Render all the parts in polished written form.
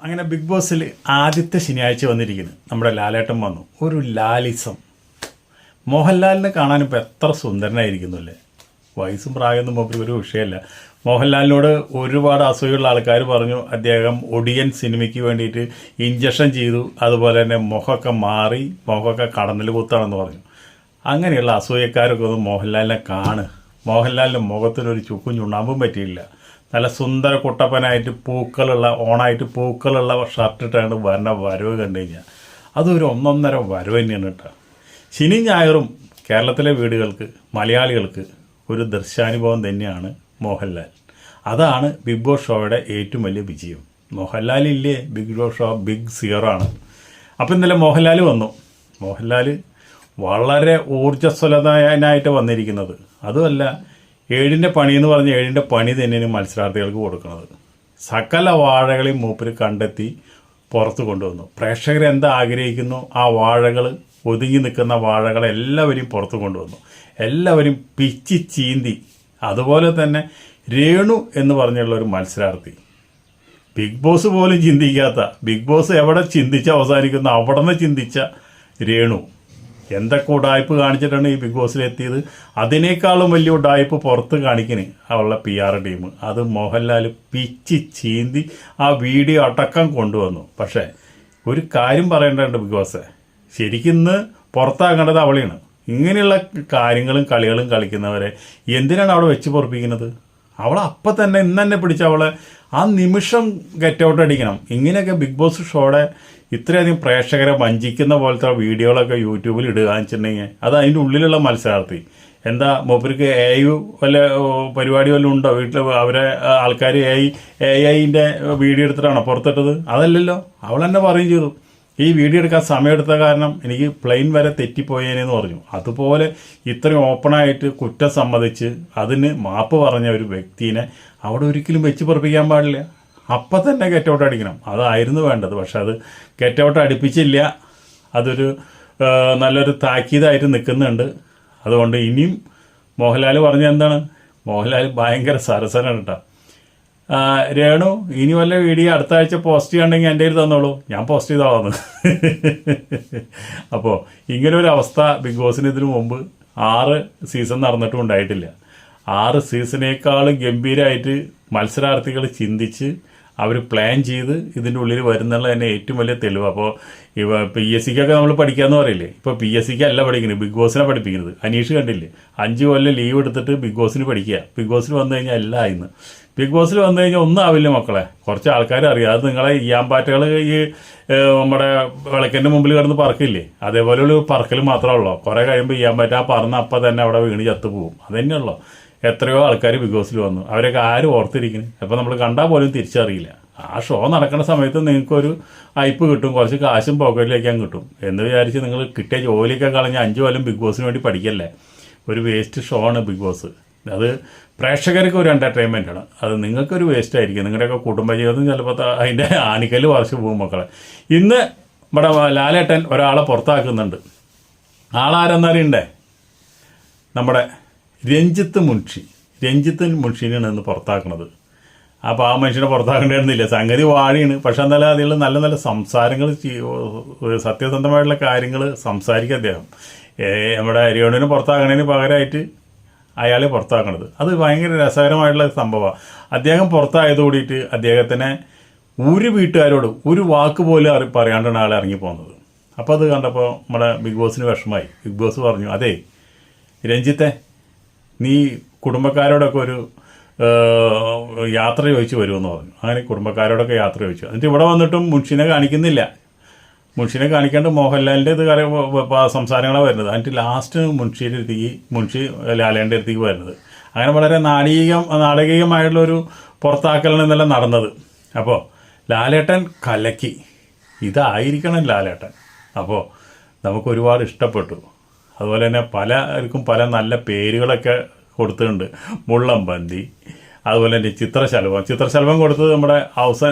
അങ്ങനെ ബിഗ് ബോസിൽ ആദ്യത്തെ ശനിയാഴ്ച വന്നിരിക്കുന്നു. നമ്മുടെ ലാലേട്ടൻ വന്നു. ഒരു ലാലിസം. മോഹൻലാലിനെ കാണാൻ ഇപ്പോൾ എത്ര സുന്ദരനായിരിക്കുന്നു അല്ലേ. വയസ്സും പ്രായമൊന്നും മൂപ്പർക്ക് ഒരു വിഷയമല്ല. മോഹൻലാലിനോട് ഒരുപാട് അസൂയുള്ള ആൾക്കാർ പറഞ്ഞു അദ്ദേഹം ഒടിയൻ സിനിമയ്ക്ക് വേണ്ടിയിട്ട് ഇഞ്ചക്ഷൻ ചെയ്തു, അതുപോലെ തന്നെ മുഖമൊക്കെ മാറി, മുഖമൊക്കെ കടന്നൽ കുത്താണെന്ന് പറഞ്ഞു. അങ്ങനെയുള്ള അസൂയക്കാരൊക്കെ ഒന്ന് മോഹൻലാലിനെ കാണുക. മോഹൻലാലിൻ്റെ മുഖത്തിനൊരു ചുക്കും ചുണ്ണാമ്പും പറ്റിയില്ല. നല്ല സുന്ദര കുട്ടപ്പനായിട്ട് പൂക്കളുള്ള ഓണായിട്ട് പൂക്കളുള്ള ഷർട്ടിട്ടാണ് വരുന്ന വരവ് കണ്ടു കഴിഞ്ഞാൽ അതൊരു ഒന്നൊന്നര വരവ് തന്നെയാണ് കേട്ടോ. ശനി ഞായറും കേരളത്തിലെ വീടുകൾക്ക് മലയാളികൾക്ക് ഒരു ദൃശ്യാനുഭവം തന്നെയാണ് മോഹൻലാൽ. അതാണ് ബിഗ് ബോസ് ഷോയുടെ ഏറ്റവും വലിയ വിജയം. മോഹൻലാലില്ലേ Bigg Boss show big zero ആണ്. അപ്പോൾ ഇന്നലെ മോഹൻലാൽ വന്നു. മോഹൻലാൽ വളരെ ഊർജ്ജസ്വലനായിട്ട് വന്നിരിക്കുന്നത്. അതുമല്ല, 7ൻ്റെ പണി എന്ന് പറഞ്ഞ് 7ൻ്റെ പണി തന്നെയാണ് മത്സരാർത്ഥികൾക്ക് കൊടുക്കുന്നത്. സകല വാഴകളെയും മൂപ്പര് കണ്ടെത്തി പുറത്ത് കൊണ്ടുവന്നു. പ്രേക്ഷകർ എന്താ ആഗ്രഹിക്കുന്നു ആ വാഴകൾ, ഒതുങ്ങി നിൽക്കുന്ന വാഴകളെല്ലാവരെയും പുറത്ത് കൊണ്ടുവന്നു. എല്ലാവരും പിച്ചി ചീന്തി. അതുപോലെ തന്നെ രേണു എന്ന് പറഞ്ഞുള്ള ഒരു മത്സരാർത്ഥി, ബിഗ് ബോസ് പോലും ചിന്തിക്കാത്ത, ബിഗ് ബോസ് എവിടെ ചിന്തിച്ച് അവസാനിക്കുന്നു അവിടെ നിന്ന് ചിന്തിച്ച രേണു എന്തൊക്കെ ഉടായ്പ് കാണിച്ചിട്ടാണ് ഈ ബിഗ് ബോസിലെത്തിയത്. അതിനേക്കാളും വലിയ ഉടായ്പ് പുറത്ത് കാണിക്കണ് അവളുടെ PR ടീം. അത് മോഹൻലാൽ പിച്ചി ചീന്തി ആ വീഡിയോ അടക്കം കൊണ്ടുവന്നു. പക്ഷേ ഒരു കാര്യം പറയേണ്ടതുണ്ട്, ബിഗ് ബോസ് ശരിക്കും ഇന്ന് പുറത്താക്കേണ്ടത് അവളെയാണ്. ഇങ്ങനെയുള്ള കാര്യങ്ങളും കളികളും കളിക്കുന്നവരെ എന്തിനാണ് അവിടെ വെച്ച് പൊറപ്പിക്കുന്നത്? അവളെ അപ്പം തന്നെ ഇന്ന് തന്നെ പിടിച്ച് അവളെ ആ നിമിഷം ഗെറ്റ് ഔട്ട് അടിക്കണം. ഇങ്ങനെയൊക്കെ ബിഗ് ബോസ് ഷോയുടെ ഇത്രയധികം പ്രേക്ഷകരെ വഞ്ചിക്കുന്ന പോലത്തെ വീഡിയോകളൊക്കെ യൂട്യൂബിൽ ഇടുക എന്ന് വെച്ചിട്ടുണ്ടെങ്കിൽ അത് അതിൻ്റെ ഉള്ളിലുള്ള മത്സരാർത്ഥി. എന്താ മൂപ്പർക്ക് AI വല്ല പരിപാടി വല്ലതും ഉണ്ടോ വീട്ടിൽ? അവരെ ആൾക്കാർ AI-ൻ്റെ വീഡിയോ എടുത്തിട്ടാണോ പുറത്തിട്ടത്? അതല്ലല്ലോ. അവൾ തന്നെ പറയുകയും ചെയ്തു, ഈ വീഡിയോ എടുക്കാൻ സമയമെടുത്ത കാരണം എനിക്ക് പ്ലെയിൻ വരെ തെറ്റിപ്പോയേനെന്ന് പറഞ്ഞു. അതുപോലെ ഇത്രയും ഓപ്പണായിട്ട് കുറ്റം സമ്മതിച്ച് അതിന് മാപ്പ് പറഞ്ഞ ഒരു വ്യക്തിനെ അവിടെ ഒരിക്കലും വെച്ച് പൊറപ്പിക്കാൻ പാടില്ല. അപ്പം തന്നെ ഗെറ്റ് ഔട്ട് അടിക്കണം. അതായിരുന്നു വേണ്ടത്. പക്ഷെ അത് ഗെറ്റ് ഔട്ട് അടുപ്പിച്ചില്ല. അതൊരു നല്ലൊരു താക്കീതായിട്ട് നിൽക്കുന്നുണ്ട്. അതുകൊണ്ട് ഇനിയും മോഹൻലാൽ പറഞ്ഞ എന്താണ്, മോഹൻലാൽ ഭയങ്കര സരസനാണ് കേട്ടോ. രേണു ഇനി വല്ല വീഡിയോ അടുത്ത ആഴ്ച പോസ്റ്റ് ചെയ്യണമെങ്കിൽ എൻ്റെ കയ്യിൽ തന്നോളൂ, ഞാൻ പോസ്റ്റ് ചെയ്തോളാന്ന്. അപ്പോൾ ഇങ്ങനൊരു അവസ്ഥ ബിഗ് ബോസിന് ഇതിനു മുമ്പ് 6 സീസൺ നടന്നിട്ടും ഉണ്ടായിട്ടില്ല. 6 സീസണേക്കാളും ഗംഭീരമായിട്ട് മത്സരാർത്ഥികൾ ചിന്തിച്ച് അവർ പ്ലാൻ ചെയ്ത് ഇതിൻ്റെ ഉള്ളിൽ വരുന്നുള്ള തന്നെ ഏറ്റവും വലിയ തെളിവ്. അപ്പോൾ PSCക്കൊക്കെ നമ്മൾ പഠിക്കാമെന്ന് പറയില്ലേ, ഇപ്പോൾ PSCക്ക് അല്ല പഠിക്കുന്നത്, ബിഗ് ബോസിനെ പഠിപ്പിക്കുന്നത്. അനീഷ് കണ്ടില്ലേ, 5 കൊല്ലം ലീവ് എടുത്തിട്ട് ബിഗ് ബോസിന് പഠിക്കുക. ബിഗ് ബോസിൽ വന്നു കഴിഞ്ഞാൽ എല്ലാം ആയിന്ന്. ബിഗ് ബോസിൽ വന്നു കഴിഞ്ഞാൽ ഒന്നും ആവില്ല മക്കളെ. കുറച്ച് ആൾക്കാർ അറിയാം. അത് നിങ്ങളെ ഈയാമ്പാറ്റകൾ ഈ നമ്മുടെ വിളക്കിൻ്റെ മുമ്പിൽ കിടന്ന് പറക്കില്ലേ, അതേപോലെ ഒരു പറക്കൽ മാത്രമേ ഉള്ളൂ. കുറേ കഴിയുമ്പോൾ ഈയാമ്പാറ്റ ആ പറന്ന് അപ്പം തന്നെ അവിടെ വീണ് ചത്തുപോകും. അതുതന്നെയുള്ളൂ. എത്രയോ ആൾക്കാർ ബിഗ് ബോസിൽ വന്നു, അവരൊക്കെ ആരും ഓർത്തിരിക്കുന്നു. അപ്പോൾ നമ്മൾ കണ്ടാൽ പോലും തിരിച്ചറിയില്ല. ആ ഷോ നടക്കുന്ന സമയത്ത് നിങ്ങൾക്കൊരു ഹൈപ്പ് കിട്ടും, കുറച്ച് കാശും പോക്കറ്റിലേക്കാൻ കിട്ടും എന്ന് വിചാരിച്ച് നിങ്ങൾ കിട്ടിയ ജോലിയൊക്കെ കളഞ്ഞ് 5 കൊല്ലം ബിഗ് ബോസിന് വേണ്ടി പഠിക്കല്ലേ. ഒരു വേസ്റ്റ് ഷോ ആണ് ബിഗ് ബോസ്. അത് പ്രേക്ഷകർക്ക് ഒരു എൻ്റർടൈൻമെൻറ്റാണ്. അത് നിങ്ങൾക്കൊരു വേസ്റ്റ് ആയിരിക്കും. നിങ്ങളുടെയൊക്കെ കുടുംബജീവിതം ചിലപ്പോൾ അതിൻ്റെ ആണിക്കല് വർഷം പോകും മക്കളെ. ഇന്ന് ഇവിടെ ലാലേട്ടൻ ഒരാളെ പുറത്താക്കുന്നുണ്ട്. ആളാരെന്നറിയണ്ടേ? നമ്മുടെ രഞ്ജിത്ത് മുൻഷിനെയാണ് ഇന്ന് പുറത്താക്കുന്നത്. അപ്പോൾ ആ മനുഷ്യനെ പുറത്താക്കേണ്ടിയിരുന്നില്ല. സംഗതി വാഴിയാണ്. പക്ഷെ എന്നാലും അതിൽ നല്ല നല്ല സംസാരങ്ങൾ, സത്യസന്ധമായിട്ടുള്ള കാര്യങ്ങൾ സംസാരിക്കുക അദ്ദേഹം. നമ്മുടെ രേണുവിനെ പുറത്താക്കണതിന് പകരമായിട്ട് അയാളെ പുറത്താക്കണത് അത് ഭയങ്കര രസകരമായിട്ടുള്ള സംഭവമാണ്. അദ്ദേഹം പുറത്തായത് കൂടിയിട്ട് അദ്ദേഹത്തിനെ ഒരു വീട്ടുകാരോട് ഒരു വാക്ക് പോലും പറയാണ്ടാണ് ആളെ ഇറങ്ങിപ്പോകുന്നത്. അപ്പോൾ അത് കണ്ടപ്പോൾ നമ്മുടെ ബിഗ് ബോസിന് വിഷമമായി. ബിഗ് ബോസ് പറഞ്ഞു, അതേ രഞ്ജിത്തെ, നീ കുടുംബക്കാരോടൊക്കെ ഒരു യാത്ര ചോദിച്ച് വരുമെന്ന് പറഞ്ഞു. അങ്ങനെ കുടുംബക്കാരോടൊക്കെ യാത്ര ചോദിച്ചു. എന്നിട്ട് ഇവിടെ വന്നിട്ടും മുൻഷിനെ കാണിക്കുന്നില്ല. മുൻഷിനെ കാണിക്കാണ്ട് മോഹൻലാലിൻ്റെ ഇത് സംസാരങ്ങളാണ് വരുന്നത്. എന്നിട്ട് ലാസ്റ്റ് മുൻഷി ലാലേൻ്റെ അടുത്തേക്ക് വരുന്നത്. അങ്ങനെ വളരെ നാടകീയമായിട്ടുള്ളൊരു പുറത്താക്കലാണ് ഇന്നലെ നടന്നത്. അപ്പോൾ ലാലേട്ടൻ കലക്കി. ഇതായിരിക്കണം ലാലേട്ടൻ. അപ്പോൾ നമുക്ക് ഒരുപാട് ഇഷ്ടപ്പെട്ടു. അതുപോലെ തന്നെ പലർക്കും പല നല്ല പേരുകളൊക്കെ കൊടുത്തിട്ടുണ്ട്. മുള്ളംപന്തി, അതുപോലെ തന്നെ ചിത്രശലഭം കൊടുത്തത് നമ്മുടെ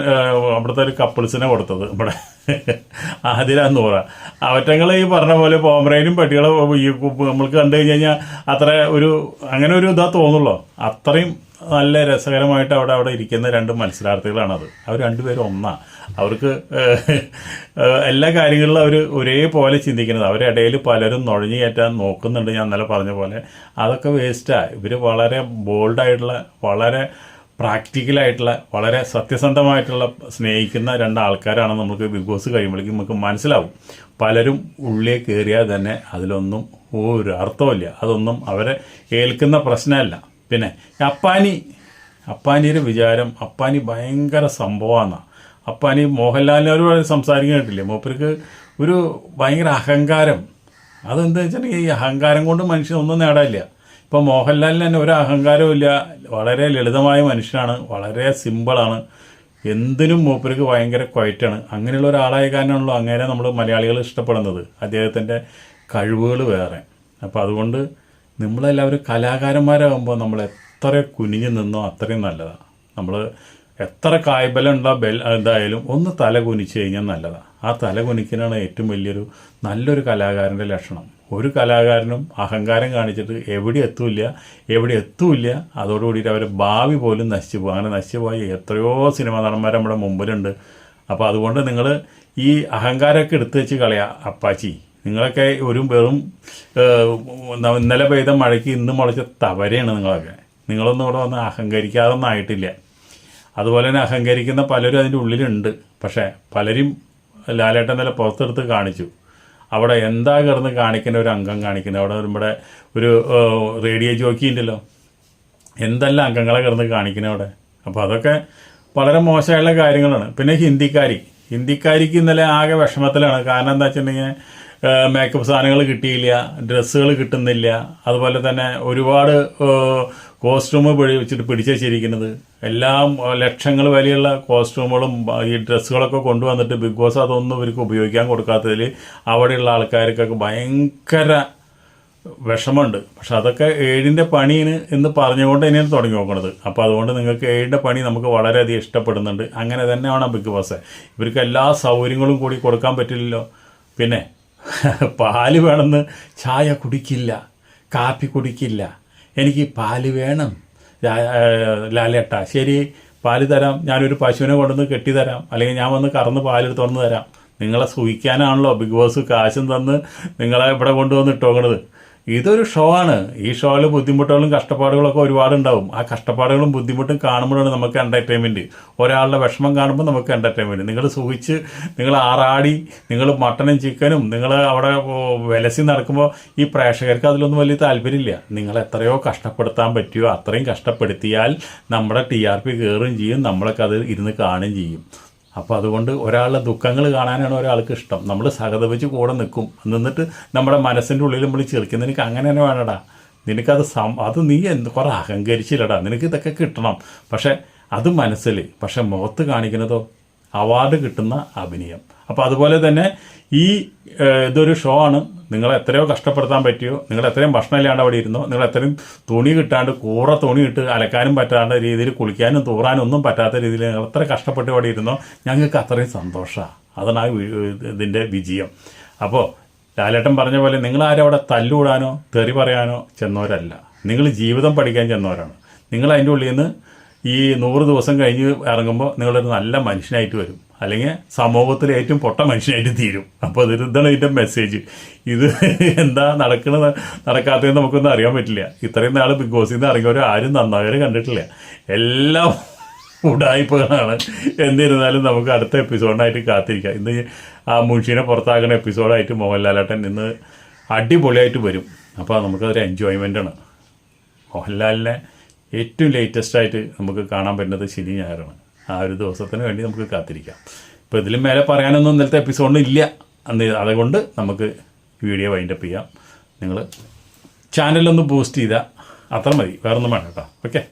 അവിടുത്തെ ഒരു കപ്പിൾസിനെ കൊടുത്തത് നമ്മുടെ ആതിര നൂറ. അവറ്റങ്ങൾ ഈ പറഞ്ഞ പോലെ പോമറേനും പട്ടികളെ ഈ നമ്മൾക്ക് കണ്ടു കഴിഞ്ഞ് കഴിഞ്ഞാൽ അത്ര ഒരു അങ്ങനെ ഒരു ഇതാ തോന്നുള്ളൂ. അത്രയും നല്ല രസകരമായിട്ട് അവിടെ ഇരിക്കുന്ന രണ്ട് മത്സരാർത്ഥികളാണത്. അവർ രണ്ടുപേരും ഒന്നാണ്. അവർക്ക് എല്ലാ കാര്യങ്ങളിലും അവർ ഒരേപോലെ ചിന്തിക്കുന്നത്. അവരുടെ ഇടയിൽ പലരും നുഴഞ്ഞു കയറ്റാൻ നോക്കുന്നുണ്ട്. ഞാൻ ഇന്നലെ പറഞ്ഞ പോലെ അതൊക്കെ വേസ്റ്റാണ്. ഇവർ വളരെ ബോൾഡായിട്ടുള്ള, വളരെ പ്രാക്ടിക്കലായിട്ടുള്ള, വളരെ സത്യസന്ധമായിട്ടുള്ള, സ്നേഹിക്കുന്ന രണ്ടാൾക്കാരാണ്. നമുക്ക് ബിഗ് ബോസ് കഴിയുമ്പോഴേക്കും നമുക്ക് മനസ്സിലാവും. പലരും ഉള്ളിൽ കയറിയാൽ തന്നെ അതിലൊന്നും ഒരു അർത്ഥമില്ല. അതൊന്നും അവരെ ഏൽക്കുന്ന പ്രശ്നമല്ല. പിന്നെ അപ്പാനിയുടെ വിചാരം, അപ്പാനി ഭയങ്കര സംഭവമാണ്. അപ്പാനി മോഹൻലാലിനോട് സംസാരിക്കാൻ കേട്ടില്ലേ, മൂപ്പർക്ക് ഒരു ഭയങ്കര അഹങ്കാരം. അതെന്താ വെച്ചിട്ടുണ്ടെങ്കിൽ ഈ അഹങ്കാരം കൊണ്ട് മനുഷ്യൻ ഒന്നും നേടാനില്ല. ഇപ്പോൾ മോഹൻലാലിന് തന്നെ ഒരു അഹങ്കാരവും ഇല്ല. വളരെ ലളിതമായ മനുഷ്യനാണ്, വളരെ സിമ്പിളാണ്. എന്തിനും മൂപ്പർക്ക് ഭയങ്കര ക്വയറ്റാണ്. അങ്ങനെയുള്ള ഒരാളായ കാരണമാണല്ലോ അങ്ങനെ നമ്മൾ മലയാളികൾ ഇഷ്ടപ്പെടുന്നത്. അദ്ദേഹത്തിൻ്റെ കഴിവുകൾ വേറെ. അപ്പോൾ അതുകൊണ്ട് നമ്മളെല്ലാവരും കലാകാരന്മാരാകുമ്പോൾ നമ്മൾ എത്ര കുനിഞ്ഞു നിന്നോ അത്രയും നല്ലതാണ്. നമ്മൾ എത്ര കായ്ബലം ഉണ്ടോ എന്തായാലും ഒന്ന് തല കുനിച്ച് കഴിഞ്ഞാൽ നല്ലതാണ്. ആ തല കുനിക്കാനാണ് ഏറ്റവും വലിയൊരു നല്ലൊരു കലാകാരൻ്റെ ലക്ഷണം. ഒരു കലാകാരനും അഹങ്കാരം കാണിച്ചിട്ട് എവിടെ എത്തൂല്ല. അതോടുകൂടിയിട്ട് അവരുടെ ഭാവി പോലും നശിച്ചു പോകും. അങ്ങനെ നശിച്ചു പോയി എത്രയോ സിനിമാ നടന്മാർ നമ്മുടെ മുമ്പിലുണ്ട്. അപ്പോൾ അതുകൊണ്ട് നിങ്ങൾ ഈ അഹങ്കാരമൊക്കെ എടുത്തു വെച്ച് കളയാം. അപ്പാച്ചി, നിങ്ങളൊക്കെ ഒരു വെറും ഇന്നലെ പെയ്ത മഴയ്ക്ക് ഇന്ന് മുളച്ച തവരയാണ് നിങ്ങളൊക്കെ. നിങ്ങളൊന്നും ഇവിടെ വന്ന് അഹങ്കരിക്കാതൊന്നും ആയിട്ടില്ല. അതുപോലെ തന്നെ അഹങ്കരിക്കുന്ന പലരും അതിൻ്റെ ഉള്ളിലുണ്ട്. പക്ഷേ പലരും ലാലേട്ടൻ നില പുറത്തെടുത്ത് കാണിച്ചു. അവിടെ എന്താ കിടന്ന് കാണിക്കുന്ന ഒരു അംഗം കാണിക്കുന്നത്. അവിടെ നമ്മുടെ ഒരു റേഡിയോ ജോക്കി ഉണ്ടല്ലോ, എന്തെല്ലാം അംഗങ്ങളെ കിടന്ന് കാണിക്കുന്നത് അവിടെ. അപ്പോൾ അതൊക്കെ വളരെ മോശമായുള്ള കാര്യങ്ങളാണ്. പിന്നെ ഹിന്ദിക്കാരിക്ക് ഇന്നലെ ആകെ വിഷമത്തിലാണ്. കാരണം എന്താ വെച്ചിട്ടുണ്ടെങ്കിൽ മേക്കപ്പ് സാധനങ്ങൾ കിട്ടിയില്ല, ഡ്രസ്സുകൾ കിട്ടുന്നില്ല. അതുപോലെ തന്നെ ഒരുപാട് കോസ്റ്റ്യൂം വെച്ചിട്ട് പിടിച്ചു വെച്ചിരിക്കുന്നത് എല്ലാം ലക്ഷങ്ങൾ വിലയുള്ള കോസ്റ്റ്യൂമുകളും ഈ ഡ്രസ്സുകളൊക്കെ കൊണ്ടുവന്നിട്ട് ബിഗ് ബോസ് അതൊന്നും ഇവർക്ക് ഉപയോഗിക്കാൻ കൊടുക്കാത്തതിൽ അവിടെയുള്ള ആൾക്കാർക്കൊക്കെ ഭയങ്കര വിഷമമുണ്ട്. പക്ഷെ അതൊക്കെ ഏഴിൻ്റെ പണിയാണ് എന്ന് പറഞ്ഞുകൊണ്ട് തന്നെയാണ് തുടങ്ങി നോക്കുന്നത്. അപ്പോൾ അതുകൊണ്ട് നിങ്ങൾക്ക് ഏഴിൻ്റെ പണി നമുക്ക് വളരെയധികം ഇഷ്ടപ്പെടുന്നുണ്ട്. അങ്ങനെ തന്നെ വേണം ബിഗ് ബോസ്. ഇവർക്ക് എല്ലാ സൗകര്യങ്ങളും കൂടി കൊടുക്കാൻ പറ്റില്ലല്ലോ. പിന്നെ പാല് വേണമെന്ന് ചായ കുടിക്കില്ല, കാപ്പി കുടിക്കില്ല, എനിക്ക് പാല് വേണം ലാലേട്ടാ. ശരി, പാല് തരാം, ഞാനൊരു പശുവിനെ കൊണ്ടുവന്ന് കെട്ടിത്തരാം, അല്ലെങ്കിൽ ഞാൻ വന്ന് കറന്ന് പാലെടുത്ത് വന്ന് തരാം. നിങ്ങളെ സൂഹിക്കാനാണല്ലോ ബിഗ് ബോസ് കാശും തന്ന് നിങ്ങളെ ഇവിടെ കൊണ്ടുവന്ന് ഇട്ടോക്കണത്. ഇതൊരു ഷോ ആണ്. ഈ ഷോയിൽ ബുദ്ധിമുട്ടുകളും കഷ്ടപ്പാടുകളൊക്കെ ഒരുപാടുണ്ടാവും. ആ കഷ്ടപ്പാടുകളും ബുദ്ധിമുട്ടും കാണുമ്പോഴാണ് നമുക്ക് എൻ്റർടൈൻമെൻറ്റ്. ഒരാളുടെ വിഷമം കാണുമ്പോൾ നമുക്ക് എൻ്റർടൈൻമെൻറ്റ്. നിങ്ങൾ സുഖിച്ച്, നിങ്ങൾ ആറാടി, നിങ്ങൾ മട്ടനും ചിക്കനും നിങ്ങൾ അവിടെ വിലസി നടക്കുമ്പോൾ ഈ പ്രേക്ഷകർക്ക് അതിലൊന്നും വലിയ താല്പര്യമില്ല. നിങ്ങൾ എത്രയോ കഷ്ടപ്പെടുത്താൻ പറ്റുമോ അത്രയും കഷ്ടപ്പെടുത്തിയാൽ നമ്മുടെ TRP കയറുകയും ചെയ്യും, നമ്മളൊക്കെ അത് ഇരുന്ന് കാണുകയും ചെയ്യും. അപ്പോൾ അതുകൊണ്ട് ഒരാളുടെ ദുഃഖങ്ങൾ കാണാനാണ് ഒരാൾക്ക് ഇഷ്ടം. നമ്മൾ സഹതപിച്ച് കൂടെ നിൽക്കും. നിന്നിട്ട് നമ്മുടെ മനസ്സിൻ്റെ ഉള്ളിൽ നമ്മൾ ചെറുക്കും. നിനക്ക് അങ്ങനെ തന്നെ വേണടാ, നിനക്കത് അത് നീ കുറേ അഹങ്കരിച്ചില്ലടാ, നിനക്ക് ഇതൊക്കെ കിട്ടണം. പക്ഷേ അത് മനസ്സിൽ, പക്ഷെ മുഖത്ത് കാണിക്കുന്നതോ അവാർഡ് കിട്ടുന്ന അഭിനയം. അപ്പോൾ അതുപോലെ തന്നെ ഈ ഇതൊരു ഷോ ആണ്. നിങ്ങൾ എത്രയോ കഷ്ടപ്പെടുത്താൻ പറ്റിയോ, നിങ്ങൾ എത്രയും ഭക്ഷണം ഇല്ലാണ്ട് അവിടെ ഇരുന്നോ, നിങ്ങൾ എത്രയും തുണി കിട്ടാണ്ട് കൂറ തുണി ഇട്ട് അലക്കാനും പറ്റാത്ത രീതിയിൽ കുളിക്കാനും തൂറാനും ഒന്നും പറ്റാത്ത രീതിയിൽ നിങ്ങൾ എത്ര കഷ്ടപ്പെട്ട് അവിടെ ഇരുന്നോ, ഞങ്ങൾക്ക് അത്രയും സന്തോഷമാണ്. അതാണ് ആ ഇതിൻ്റെ വിജയം. അപ്പോൾ ലാലേട്ടൻ പറഞ്ഞ പോലെ നിങ്ങളാരും അവിടെ തല്ലുകൂടാനോ തെറി പറയാനോ ചെന്നവരല്ല. നിങ്ങൾ ജീവിതം പഠിക്കാൻ ചെന്നവരാണ്. നിങ്ങൾ അതിൻ്റെ ഉള്ളിൽ നിന്ന് ഈ 100 ദിവസം കഴിഞ്ഞ് ഇറങ്ങുമ്പോൾ നിങ്ങളൊരു നല്ല മനുഷ്യനായിട്ട് വരും, അല്ലെങ്കിൽ സമൂഹത്തിൽ ഏറ്റവും പൊട്ട മനുഷ്യനായിട്ട് തീരും. അപ്പോൾ ഇതാണ് ഇതിൻ്റെ മെസ്സേജ്. ഇത് എന്താ നടക്കാത്തതെന്ന് നമുക്കൊന്നും അറിയാൻ പറ്റില്ല. ഇത്രയും നാൾ ബിഗ് ബോസിൽ നിന്ന് ഇറങ്ങിയവർ ആരും നന്നായവരെ കണ്ടിട്ടില്ല. എല്ലാം ഉടായ്പകളാണ്. എന്നിരുന്നാലും നമുക്ക് അടുത്ത എപ്പിസോഡിനായിട്ട് കാത്തിരിക്കാം. ഇന്ന് ആ മുൻഷീനെ പുറത്താക്കുന്ന എപ്പിസോഡായിട്ട് മോഹൻലാലേട്ടൻ ഇന്ന് അടിപൊളിയായിട്ട് വരും. അപ്പോൾ നമുക്കതൊരു എൻജോയ്മെൻ്റാണ്. മോഹൻലാലിനെ ഏറ്റവും ലേറ്റസ്റ്റായിട്ട് നമുക്ക് കാണാൻ പറ്റുന്നത് ശനി ഞായറാണ്. ആ ഒരു ദിവസത്തിന് വേണ്ടി നമുക്ക് കാത്തിരിക്കാം. ഇപ്പോൾ ഇതിലും മേലെ പറയാനൊന്നും ഇന്നലത്തെ എപ്പിസോഡിന് ഇല്ല. അതുകൊണ്ട് നമുക്ക് വീഡിയോ വൈൻഡപ്പ് ചെയ്യാം. നിങ്ങൾ ചാനലൊന്ന് ബൂസ്റ്റ് ചെയ്താൽ അത്ര മതി, വേറൊന്നും വേണ്ട കേട്ടോ. ഓക്കെ.